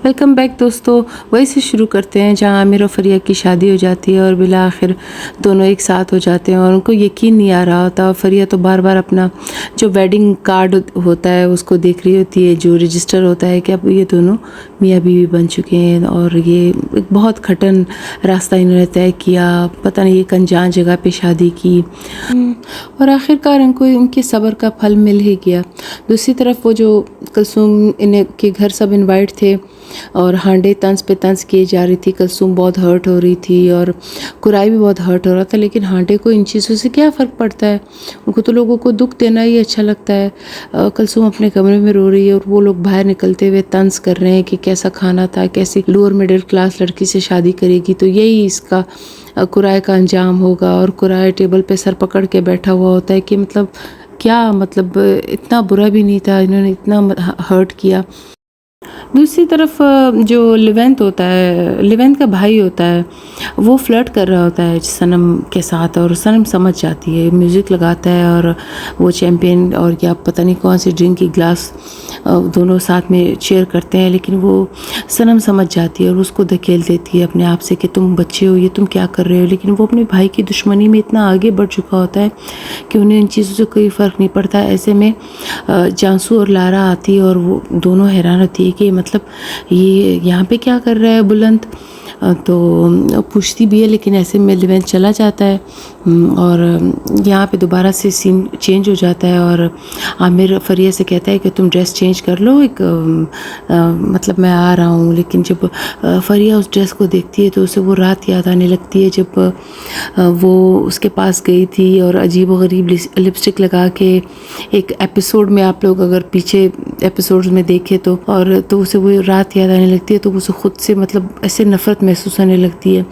Welcome back दोस्तों। वहीं से शुरू करते हैं जहां आमिर और फरिया की शादी हो जाती है और बिला आखिर दोनों एक साथ हो जाते हैं और उनको यकीन नहीं आ रहा होता। और फरिया तो बार बार अपना जो वेडिंग कार्ड होता है उसको देख रही होती है, जो रजिस्टर होता है कि अब ये दोनों मियाँ बीवी बन चुके हैं। और ये एक बहुत कठिन रास्ता इन्होंने तय किया, पता नहीं एक अनजान जगह पे शादी की और आखिरकार इनको इनके सब्र का फल मिल ही गया। दूसरी तरफ वो जो कुलसूम इन्हें के घर सब इनवाइट थे और हांडे तंज पे तंज किए जा रही थी। कुलसूम बहुत हर्ट हो रही थी और कुराई भी बहुत हर्ट हो रहा था, लेकिन हांडे को इन चीज़ों से क्या फ़र्क पड़ता है, उनको तो लोगों को दुख देना ही अच्छा लगता है। कुलसूम अपने कमरे में रो रही है और वो लोग बाहर निकलते हुए तंज कर रहे हैं कि कैसा खाना था, कैसी लोअर मिडिल क्लास लड़की से शादी करेगी तो यही इसका कुराए का अंजाम होगा। और कुराए टेबल पे सर पकड़ के बैठा हुआ होता है कि मतलब क्या, मतलब इतना बुरा भी नहीं था, इन्होंने इतना हर्ट किया। दूसरी तरफ जो लिवेंथ होता है, लिवेंथ का भाई होता है, वो फ्लर्ट कर रहा होता है सनम के साथ और सनम समझ जाती है। म्यूज़िक लगाता है और वो चैम्पियन और या पता नहीं कौन सी ड्रिंक की ग्लास दोनों साथ में शेयर करते हैं, लेकिन वो सनम समझ जाती है और उसको धकेल देती है अपने आप से कि तुम बच्चे हो, ये तुम क्या कर रहे हो। लेकिन वो अपने भाई की दुश्मनी में इतना आगे बढ़ चुका होता है कि उन्हें इन चीज़ों से कोई फ़र्क नहीं पड़ता। ऐसे में जानसू और लारा आती है और वो दोनों हैरान होती है कि मतलब ये यहाँ पे क्या कर रहा है बुलंद। तो पूछती भी है, लेकिन ऐसे में लिवेंथ चला जाता है और यहाँ पे दोबारा से सीन चेंज हो जाता है और आमिर फरिया से कहता है कि तुम ड्रेस चेंज कर लो, एक मतलब मैं आ रहा हूँ। लेकिन जब फरिया उस ड्रेस को देखती है तो उसे वो रात याद आने लगती है जब वो उसके पास गई थी और अजीब व गरीब लिपस्टिक लगा के एक एपिसोड में, आप लोग अगर पीछे एपिसोड्स में देखे तो उसे वो रात याद आने लगती है, तो उसे खुद से मतलब ऐसे नफ़रत महसूस होने लगती है।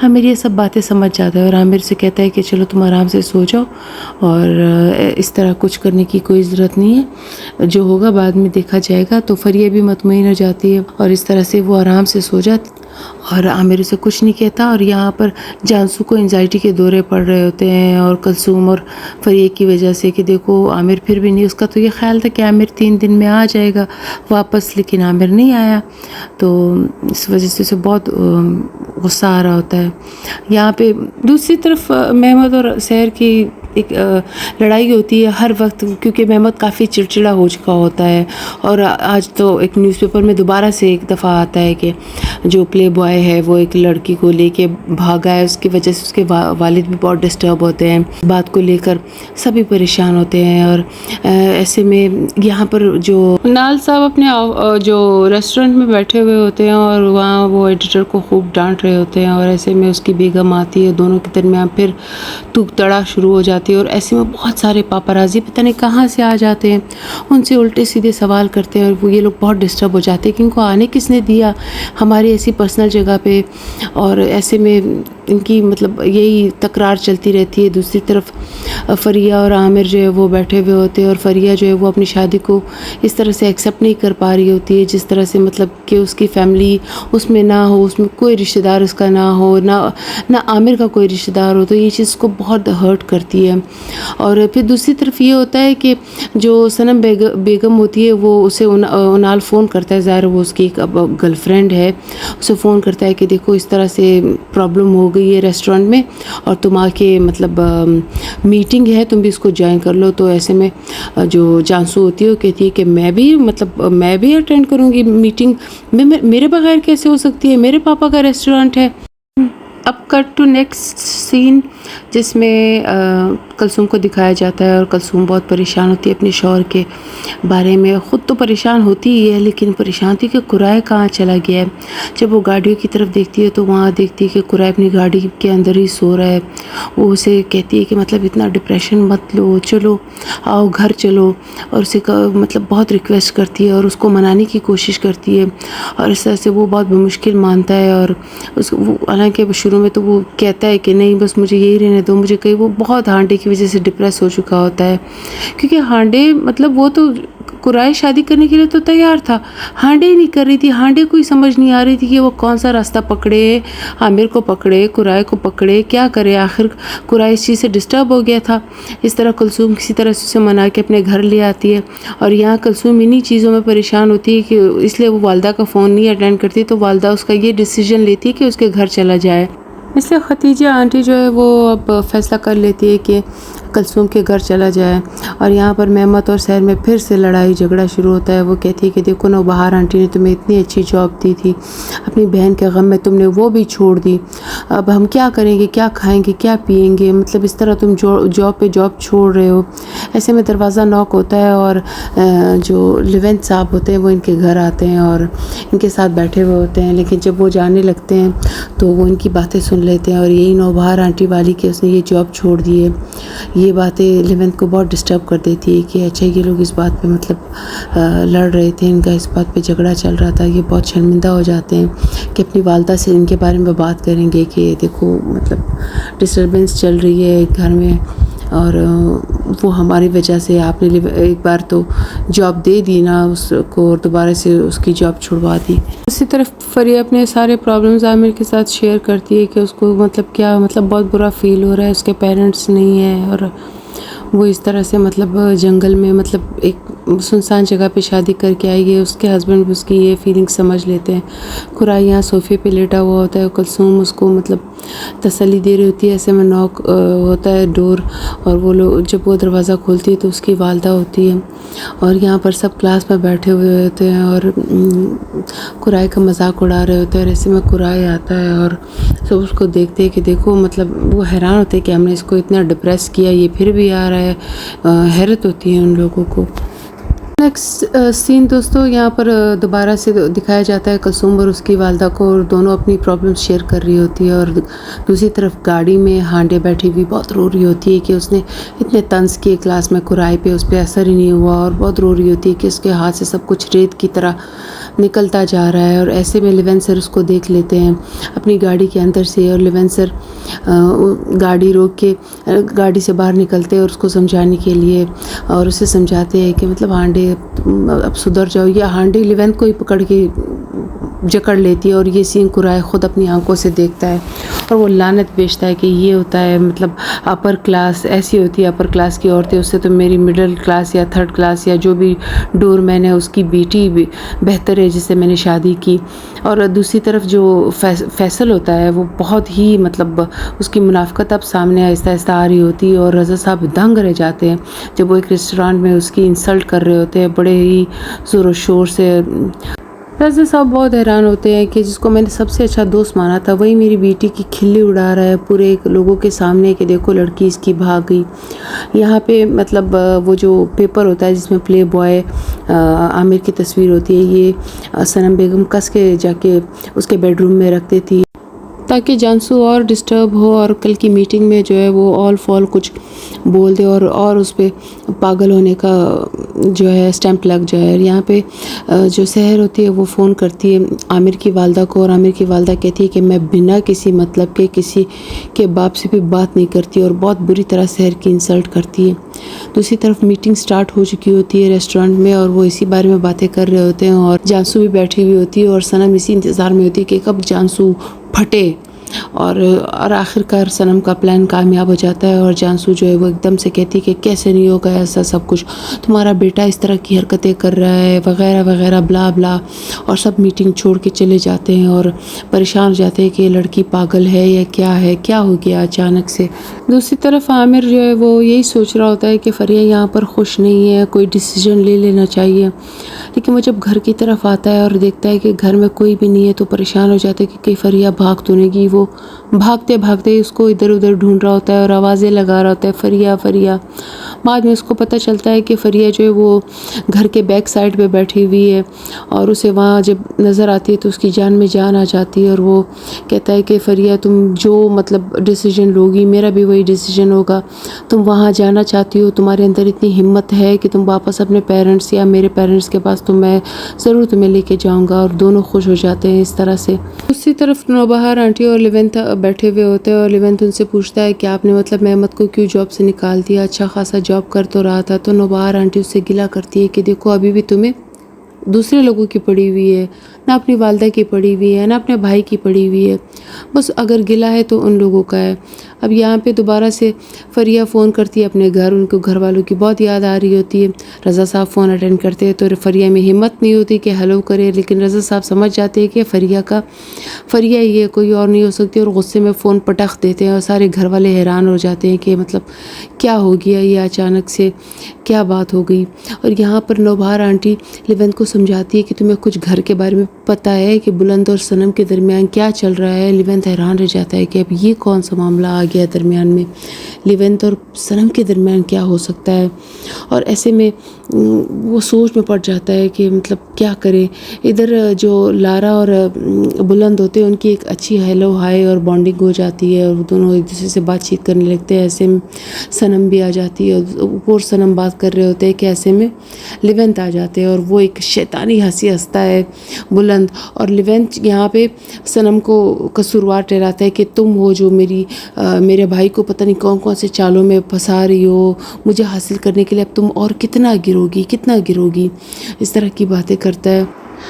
आमिर ये सब बातें समझ जाता है और आमिर से कहता है कि चलो तुम आराम से सो जाओ और इस तरह कुछ करने की कोई ज़रूरत नहीं है, जो होगा बाद में देखा जाएगा। तो फरिया भी मुतमईन हो जाती है और इस तरह से वो आराम से सो जाती और आमिर उसे कुछ नहीं कहता। और यहाँ पर जानसू को एंजाइटी के दौरे पड़ रहे होते हैं और कुलसूम और फरिया की वजह से कि देखो आमिर फिर भी नहीं, उसका तो ये ख्याल था कि आमिर 3 दिन में आ जाएगा वापस, लेकिन आमिर नहीं आया। तो इस वजह से उसे बहुत गुस्सा आ रहा होता है। यहाँ पे दूसरी तरफ महमूद और सहर की एक लड़ाई होती है हर वक्त, क्योंकि महमूद काफ़ी चिड़चिड़ा हो चुका होता है। और आज तो एक न्यूज़पेपर में दोबारा से एक दफ़ा आता है कि जो प्ले बॉय है वो एक लड़की को लेके भागा है, उसकी वजह से उसके वालिद भी बहुत डिस्टर्ब होते हैं, बात को लेकर सभी परेशान होते हैं। और ऐसे में यहाँ पर जो नाल साहब अपने जो रेस्टोरेंट में बैठे हुए होते हैं और वहाँ वो एडिटर को खूब डांट रहे होते हैं और ऐसे में उसकी बेगम आती है, दोनों के दरमियान फिर तूक तड़ा शुरू हो जाती है। और ऐसे में बहुत सारे पापराजी पता नहीं कहाँ से आ जाते हैं, उनसे उल्टे सीधे सवाल करते हैं और वो ये लोग बहुत डिस्टर्ब हो जाते हैं कि इनको आने किसने दिया हमारी ऐसी पर्सनल जगह पे। और ऐसे में इनकी मतलब यही तकरार चलती रहती है। दूसरी तरफ फरिया और आमिर जो है वो बैठे हुए होते हैं और फरिया जो है वो अपनी शादी को इस तरह से एक्सेप्ट नहीं कर पा रही होती है जिस तरह से, मतलब कि उसकी फैमिली उसमें ना हो, उसमें कोई रिश्तेदार उसका ना हो, ना आमिर का कोई रिश्तेदार हो, तो ये चीज़ को बहुत हर्ट करती है। और फिर दूसरी तरफ ये होता है कि जो सनम बेगम होती है वो उसे उनाल फ़ोन करता है, ज़ाहिर वो उसकी एक गर्लफ्रेंड है, उसे फ़ोन करता है कि देखो इस तरह से प्रॉब्लम हो गई है रेस्टोरेंट में और तुम आके मतलब मीटिंग है, तुम भी इसको ज्वाइन कर लो। तो ऐसे में जो जानसू होती है वो कहती है कि मैं भी अटेंड करूँगी मीटिंग, मेरे बगैर कैसे हो सकती है, मेरे पापा का रेस्टोरेंट है। अब कट टू नेक्स्ट सीन जिसमें कुलसूम को दिखाया जाता है और कुलसूम बहुत परेशान होती है अपने शौहर के बारे में। ख़ुद तो परेशान होती ही है, लेकिन परेशान थी कि कुराए कहाँ चला गया है। जब वो गाड़ियों की तरफ देखती है तो वहाँ देखती है कि कुराए अपनी गाड़ी के अंदर ही सो रहा है। वो उसे कहती है कि मतलब इतना डिप्रेशन मत लो, चलो आओ घर चलो, और उसे मतलब बहुत रिक्वेस्ट करती है और उसको मनाने की कोशिश करती है। और इस तरह से वो बहुत मुश्किल मानता है और हालांकि शुरू में तो वो कहता है कि नहीं बस मुझे यही रहने दो, मुझे कहीं वो बहुत हांडे की वजह से डिप्रेस हो चुका होता है, क्योंकि हांडे मतलब वो तो कुराई शादी करने के लिए तो तैयार था, हांडे ही नहीं कर रही थी। हांडे को ही समझ नहीं आ रही थी कि वो कौन सा रास्ता पकड़े, आमिर को पकड़े, कुराई को पकड़े, क्या करे। आखिर कुराई इस चीज़ से डिस्टर्ब हो गया था। इस तरह कुलसूम किसी तरह से उसे मना के अपने घर ले आती है और यहाँ कुलसूम इन्हीं चीज़ों में परेशान होती है कि इसलिए वो वालदा का फ़ोन नहीं अटेंड करती, तो वालदा उसका ये डिसीजन लेती है कि उसके घर चला जाए। इसलिए खतीजा आंटी जो है वो अब फ़ैसला कर लेती है कि कुलसूम के घर चला जाए। और यहाँ पर मेहमत और सहर में फिर से लड़ाई झगड़ा शुरू होता है। वो कहती है कि देखो ना, बहार आंटी ने तुम्हें इतनी अच्छी जॉब दी थी, अपनी बहन के गम में तुमने वो भी छोड़ दी। अब हम क्या करेंगे, क्या खाएंगे, क्या पिएंगे, मतलब इस तरह तुम जॉब पे जॉब छोड़ रहे हो। ऐसे में दरवाज़ा नॉक होता है और जो लिवेंट साहब होते हैं वो इनके घर आते हैं और इनके साथ बैठे हुए होते हैं। लेकिन जब वो जाने लगते हैं तो वो इनकी बातें सुन लेते हैं और यही नौबहार आंटी वाली कि उसने ये जॉब छोड़ दी है। ये बातें लिवेंट को बहुत डिस्टर्ब कर देती है कि अच्छा, ये लोग इस बात पे मतलब लड़ रहे थे, इनका इस बात पे झगड़ा चल रहा था। ये बहुत शर्मिंदा हो जाते हैं कि अपनी वालदा से इनके बारे में बात करेंगे कि देखो मतलब डिस्टर्बेंस चल रही है घर में और वो हमारी वजह से, आपने एक बार तो जॉब दे दी ना उसको और दोबारा से उसकी जॉब छुड़वा दी। उसी तरफ फरिया अपने सारे प्रॉब्लम्स आमिर के साथ शेयर करती है कि उसको मतलब क्या मतलब बहुत बुरा फील हो रहा है, उसके पेरेंट्स नहीं है और वो इस तरह से मतलब जंगल में मतलब एक सुनसान जगह पे शादी करके आई है। उसके हस्बैंड भी उसकी ये फीलिंग समझ लेते हैं। कुराई यहाँ सोफे पे लेटा हुआ होता है, कुलसूम उसको मतलब तसल्ली दे रही होती है। ऐसे में नॉक होता है डोर और वो लोग जब वो दरवाज़ा खोलती है तो उसकी वालदा होती है और यहाँ पर सब क्लास में बैठे हुए होते हैं और कुराई का मजाक उड़ा रहे होते हैं। और ऐसे में कुराई आता है और सब उसको देखते हैं कि देखो मतलब वो हैरान होते हैं कि हमने इसको इतना डिप्रेस किया, ये फिर भी आ रहा है। हैरत होती है उन लोगों को। नेक्स्ट सीन दोस्तों यहाँ पर दोबारा से दिखाया जाता है कुलसूम और उसकी वालदा को, और दोनों अपनी प्रॉब्लम शेयर कर रही होती है। और दूसरी तरफ गाड़ी में हांडे बैठी हुई बहुत रो रही होती है कि उसने इतने तंज किए क्लास में, कुराई पे उस पर असर ही नहीं हुआ और बहुत रो रही होती है कि उसके हाथ से सब कुछ रेत की तरह निकलता जा रहा है। और ऐसे में लिवेंट सर उसको देख लेते हैं अपनी गाड़ी के अंदर से और लिवेंट सर गाड़ी रोक के गाड़ी से बाहर निकलते हैं और उसको समझाने के लिए और उसे समझाते हैं कि मतलब हांडे अब सुधर जाओ। या हांडे लिवेंट को ही पकड़ के जकड़ लेती है और ये सीन कुराई ख़ुद अपनी आंखों से देखता है और वो लानत बेचता है कि ये होता है मतलब अपर क्लास, ऐसी होती है अपर क्लास की औरतें, उससे तो मेरी मिडिल क्लास या थर्ड क्लास या जो भी डोरमैन है उसकी बेटी भी बेहतर है जिससे मैंने शादी की। और दूसरी तरफ जो फैसल होता है वो बहुत ही मतलब उसकी मुनाफ़कत अब सामने आहिस्ता आहिस्ता आ रही होती है और रज़ा साहब दंग रह जाते हैं जब वो एक रेस्टोरेंट में उसकी इंसल्ट कर रहे होते हैं बड़े ही ज़ोर शोर से। रज़ा साहब बहुत हैरान होते हैं कि जिसको मैंने सबसे अच्छा दोस्त माना था वही मेरी बेटी की खिल्ली उड़ा रहा है पूरे लोगों के सामने कि देखो लड़की इसकी भाग गई। यहाँ पे मतलब वो जो पेपर होता है जिसमें प्ले बॉय आमिर की तस्वीर होती है, ये सनम बेगम कस के जाके उसके बेडरूम में रखती थी ताकि जानसू और डिस्टर्ब हो और कल की मीटिंग में जो है वो ऑल फॉल कुछ बोल दे और उस पर पागल होने का जो है स्टैंप लग जाए। यहाँ पे जो सहर होती है वो फ़ोन करती है आमिर की वालदा को और आमिर की वालदा कहती है कि मैं बिना किसी मतलब के किसी के बाप से भी बात नहीं करती और बहुत बुरी तरह सहर की इंसल्ट करती है। दूसरी तरफ मीटिंग स्टार्ट हो चुकी होती है रेस्टोरेंट में और वो इसी बारे में बातें कर रहे होते हैं और जानसू भी बैठी हुई होती है और सनम इसी इंतज़ार में होती है कि कब जानसू फटे। और आखिरकार सनम का प्लान कामयाब हो जाता है और जानसू जो है वो एकदम से कहती है कि कैसे नहीं होगा ऐसा सब कुछ, तुम्हारा बेटा इस तरह की हरकतें कर रहा है वगैरह वगैरह ब्ला ब्ला। और सब मीटिंग छोड़ के चले जाते हैं और परेशान हो जाते हैं कि ये लड़की पागल है या क्या है, क्या हो गया अचानक से। दूसरी तरफ आमिर जो है वो यही सोच रहा होता है कि फरिया यहाँ पर खुश नहीं है, कोई डिसीजन ले लेना चाहिए। लेकिन वो जब घर की तरफ आता है और देखता है कि घर में कोई भी नहीं है तो परेशान हो जाता है कि कहीं फरिया भाग तो नहीं गई। वो भागते भागते उसको इधर उधर ढूंढ रहा होता है और आवाज़ें लगा रहा होता है फरिया फरिया। बाद में उसको पता चलता है कि फरिया जो है वो घर के बैक साइड पे बैठी हुई है और उसे वहाँ जब नज़र आती है तो उसकी जान में जान आ जाती है और वो कहता है कि फरिया तुम जो मतलब डिसीजन लोगी मेरा भी وہی ڈیسیجن ہوگا. تم وہاں جانا چاہتی ہو, تمہارے اندر اتنی ہمت ہے کہ تم واپس اپنے پیرنٹس یا میرے پیرنٹس کے پاس, تو میں ضرور تمہیں لے کے جاؤں گا. اور دونوں خوش ہو جاتے ہیں اس طرح سے. دوسری طرف نوبہار آنٹی اور لیونتھ بیٹھے ہوئے ہوتے ہیں, اور لیونتھ ان سے پوچھتا ہے کہ آپ نے مطلب مہمت کو کیوں جاب سے نکال دیا, اچھا خاصا جاب کر تو رہا تھا. تو نوبہار آنٹی اس سے گلہ کرتی ہے کہ دیکھو ابھی بھی تمہیں دوسرے لوگوں کی پڑی ہوئی ہے, نہ اپنی والدہ کی پڑی ہوئی ہے, نہ اپنے بھائی کی پڑی ہوئی ہے. بس اگر گلہ ہے تو ان لوگوں کا ہے. اب یہاں پہ دوبارہ سے فریہ فون کرتی ہے اپنے گھر, ان کو گھر والوں کی بہت یاد آ رہی ہوتی ہے. رضا صاحب فون اٹینڈ کرتے ہیں تو فریہ میں ہمت نہیں ہوتی کہ ہیلو کرے, لیکن رضا صاحب سمجھ جاتے ہیں کہ فریہ ہی ہے, کوئی اور نہیں ہو سکتی, اور غصے میں فون پٹخ دیتے ہیں. اور سارے گھر والے حیران ہو جاتے ہیں کہ مطلب کیا ہو گیا, یہ اچانک سے کیا بات ہو گئی. اور یہاں پر نوبہار آنٹی لیونتھ کو سمجھاتی ہے کہ تمہیں کچھ گھر کے بارے میں پتہ ہے کہ بلند اور صنم کے درمیان کیا چل رہا ہے. لیونتھ حیران رہ جاتا ہے کہ اب یہ کون سا معاملہ آ گیا درمیان میں, لیونتھ اور صنم کے درمیان کیا ہو سکتا ہے. اور ایسے میں وہ سوچ میں پڑ جاتا ہے کہ مطلب کیا کرے. ادھر جو لارا اور بلند ہوتے ہیں ان کی ایک اچھی ہیلو ہائی اور بانڈنگ ہو جاتی ہے, اور دونوں ایک دوسرے سے بات چیت کرنے لگتے ہیں. ایسے میں صنم بھی آ جاتی ہے, اور صنم بات کر رہے ہوتے ہیں کہ ایسے میں لیونتھ آ جاتے ہیں, اور وہ ایک شیطانی ہنسی ہنستا ہے بلند. اور لیونتھ یہاں پہ صنم کو قصوروار ٹھہراتا ہے کہ تم ہو جو میرے بھائی کو پتہ نہیں کون کون سے چالوں میں پھنسا رہی ہو, مجھے حاصل کرنے کے لیے اب تم اور کتنا گرو گی. اس طرح کی باتیں کرتا ہے.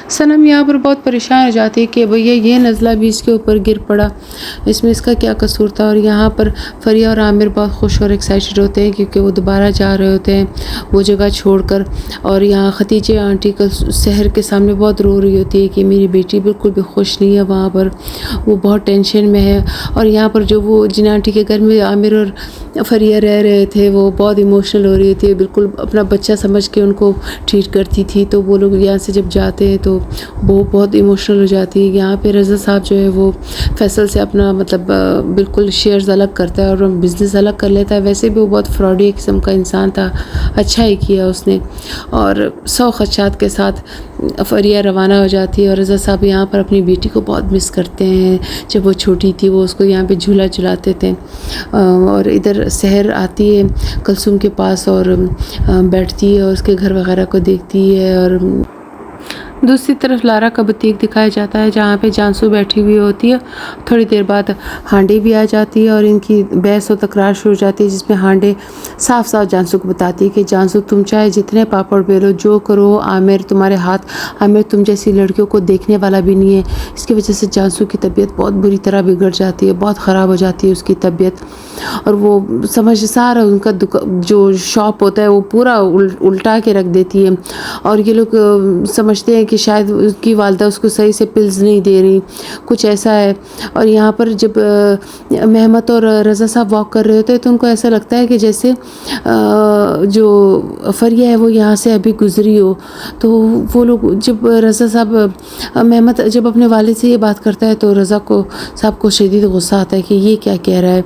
صنم یہاں پر بہت پریشان ہو جاتی ہے کہ بھیا یہ نزلہ بھی اس کے اوپر گر پڑا, اس میں اس کا کیا قصور تھا. اور یہاں پر فریہ اور عامر بہت خوش اور ایکسائٹڈ ہوتے ہیں کیونکہ وہ دوبارہ جا رہے ہوتے ہیں وہ جگہ چھوڑ کر. اور یہاں ختیجہ آنٹی کا سحر کے سامنے بہت رو رہی ہوتی ہے کہ میری بیٹی بالکل بھی خوش نہیں ہے وہاں پر, وہ بہت ٹینشن میں ہے. اور یہاں پر جو وہ جن آنٹی کے گھر میں عامر اور فریہ رہ رہے تھے وہ بہت ایموشنل ہو رہی تھی, بالکل اپنا بچہ سمجھ کے ان کو ٹریٹ کرتی تھی. تو وہ لوگ یہاں سے جب جاتے ہیں تو وہ بہت ایموشنل ہو جاتی ہے. یہاں پہ رضا صاحب جو ہے وہ فیصل سے اپنا مطلب بالکل شیئرز الگ کرتا ہے اور بزنس الگ کر لیتا ہے. ویسے بھی وہ بہت فراڈی قسم کا انسان تھا, اچھا ہی کیا اس نے. اور 100 خدشات کے ساتھ فریہ روانہ ہو جاتی ہے. اور رضا صاحب یہاں پر اپنی بیٹی کو بہت مس کرتے ہیں. جب وہ چھوٹی تھی وہ اس کو یہاں پہ جھولا جھلاتے تھے. اور ادھر سحر آتی ہے کلثوم کے پاس اور بیٹھتی ہے اور اس کے گھر وغیرہ کو دیکھتی ہے. اور دوسری طرف لارا کا بتیک دکھایا جاتا ہے جہاں پہ جانسو بیٹھی ہوئی ہوتی ہے. تھوڑی دیر بعد ہانڈے بھی آ جاتی ہے اور ان کی بحث و تکرار شروع ہو جاتی ہے, جس میں ہانڈے صاف صاف جانسو کو بتاتی ہے کہ جانسو تم چاہے جتنے پاپڑ بیلو جو کرو, عامر تمہارے ہاتھ, عامر تم جیسی لڑکیوں کو دیکھنے والا بھی نہیں ہے. اس کی وجہ سے جانسو کی طبیعت بہت بری طرح بگڑ جاتی ہے, بہت خراب ہو جاتی ہے اس کی طبیعت. اور وہ سارا ان کا جو شاپ ہوتا ہے وہ پورا الٹا کے رکھ دیتی ہے. اور یہ لوگ سمجھتے ہیں کہ شاید اس کی والدہ اس کو صحیح سے پلز نہیں دے رہی, کچھ ایسا ہے. اور یہاں پر جب مہمت اور رضا صاحب واک کر رہے ہوتے ہیں تو ان کو ایسا لگتا ہے کہ جیسے جو فریہ ہے وہ یہاں سے ابھی گزری ہو. تو وہ لوگ جب رضا صاحب مہمت جب اپنے والد سے یہ بات کرتا ہے تو رضا صاحب کو شدید غصہ آتا ہے کہ یہ کیا کہہ رہا ہے.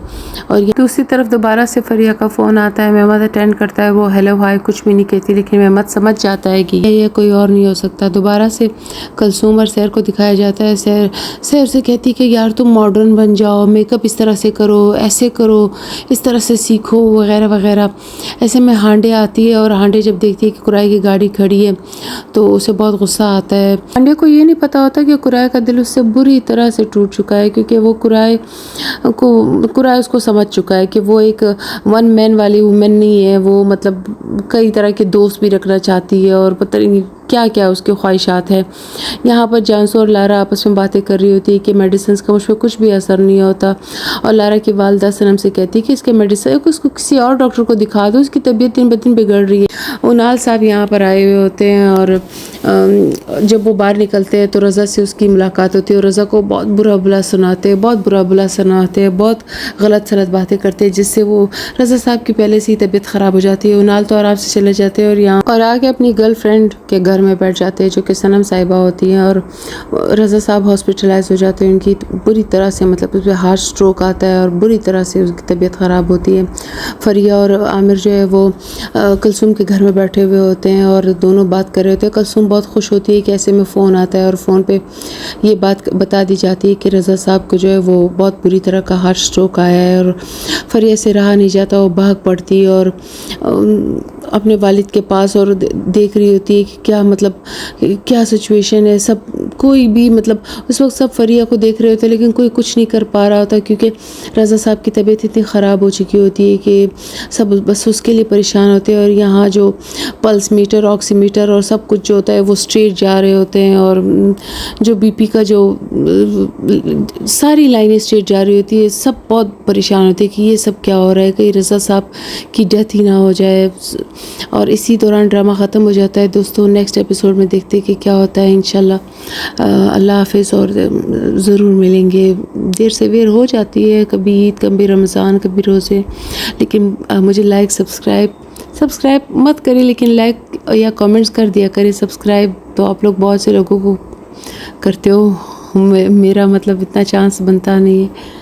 اور دوسری طرف دوبارہ سے فریہ کا فون آتا ہے, مہمت اٹینڈ کرتا ہے, وہ ہیلو ہائی کچھ بھی نہیں کہتی, لیکن مہمت سمجھ جاتا ہے کہ یہ کوئی اور نہیں ہو سکتا. دوبارہ سے کلثوم اور سحر کو دکھایا جاتا ہے. سحر سے کہتی کہ یار تم ماڈرن بن جاؤ, میک اپ اس طرح سے کرو, ایسے کرو, اس طرح سے سیکھو وغیرہ وغیرہ. ایسے میں ہانڈے آتی ہے اور ہانڈے جب دیکھتی ہے کہ قرائے کی گاڑی کھڑی ہے تو اسے بہت غصہ آتا ہے. ہانڈے کو یہ نہیں پتا ہوتا کہ قرائے کا دل اس سے بری طرح سے ٹوٹ چکا ہے, کیونکہ وہ قرائے اس کو سمجھ چکا ہے کہ وہ ایک ون مین والی وومن نہیں ہے. وہ مطلب کئی طرح کے دوست بھی رکھنا چاہتی ہے اور پتہ نہیں کیا کیا اس کے خواہشات ہیں. یہاں پر جانسو اور لارا آپس میں باتیں کر رہی ہوتی ہے کہ میڈیسنز کا مجھ پہ کچھ بھی اثر نہیں ہوتا. اور لارا کی والدہ صنم سے کہتی ہے کہ اس کے میڈیسن کو اس کو کسی اور ڈاکٹر کو دکھا دو, اس کی طبیعت دن بدن بگڑ رہی ہے. اونال صاحب یہاں پر آئے ہوئے ہوتے ہیں اور جب وہ باہر نکلتے ہیں تو رضا سے اس کی ملاقات ہوتی ہے اور رضا کو بہت برا بلا سناتے ہیں, بہت غلط سلط باتیں کرتے ہیں, جس سے وہ رضا صاحب کی پہلے سے ہی طبیعت خراب ہو جاتی ہے. اونال تو آرام سے چلے جاتے ہیں اور یہاں اور آگے اپنی گرل فرینڈ کے گھر گھر میں بیٹھ جاتے ہیں جو کہ صنم صاحبہ ہوتی ہیں، اور رضا صاحب ہاسپٹلائز ہو جاتے ہیں. ان کی بری طرح سے مطلب اس پہ ہارٹ اسٹروک آتا ہے اور بری طرح سے اس کی طبیعت خراب ہوتی ہے. فریہ اور عامر جو ہے وہ کلثوم کے گھر میں بیٹھے ہوئے ہوتے ہیں اور دونوں بات کر رہے ہوتے ہیں. کلثوم بہت خوش ہوتی ہے کہ ایسے میں فون آتا ہے اور فون پہ یہ بات بتا دی جاتی ہے کہ رضا صاحب کو جو ہے وہ بہت بری طرح کا ہارٹ اسٹروک آیا ہے. اور فریہ سے رہا نہیں جاتا، وہ بھاگ پڑتی ہے اور اپنے والد کے پاس اور دیکھ رہی ہوتی ہے کہ کیا مطلب کیا سچویشن ہے. سب کوئی بھی مطلب اس وقت سب فریہ کو دیکھ رہے ہوتے ہیں لیکن کوئی کچھ نہیں کر پا رہا ہوتا، کیونکہ رضا صاحب کی طبیعت اتنی خراب ہو چکی ہوتی ہے کہ سب بس اس کے لیے پریشان ہوتے ہیں. اور یہاں جو پلس میٹر، آکسی میٹر اور سب کچھ جو ہوتا ہے وہ اسٹریٹ جا رہے ہوتے ہیں، اور جو بی پی کا جو ساری لائنیں اسٹریٹ جا رہی ہوتی ہے. سب بہت پریشان ہوتے ہیں کہ یہ سب کیا ہو رہا ہے، کہیں رضا صاحب کی ڈیتھ ہی نہ ہو جائے. اور اسی دوران ڈرامہ ختم ہو جاتا ہے. دوستوں نیکسٹ ایپیسوڈ میں دیکھتے کہ کیا ہوتا ہے انشاءاللہ. اللہ حافظ، اور ضرور ملیں گے. دیر سے بیر ہو جاتی ہے، کبھی عید، کبھی رمضان، کبھی روزے، لیکن مجھے لائک سبسکرائب مت کریں لیکن لائک یا کامنٹس کر دیا کریں. سبسکرائب تو آپ لوگ بہت سے لوگوں کو کرتے ہو، میرا مطلب اتنا چانس بنتا نہیں ہے.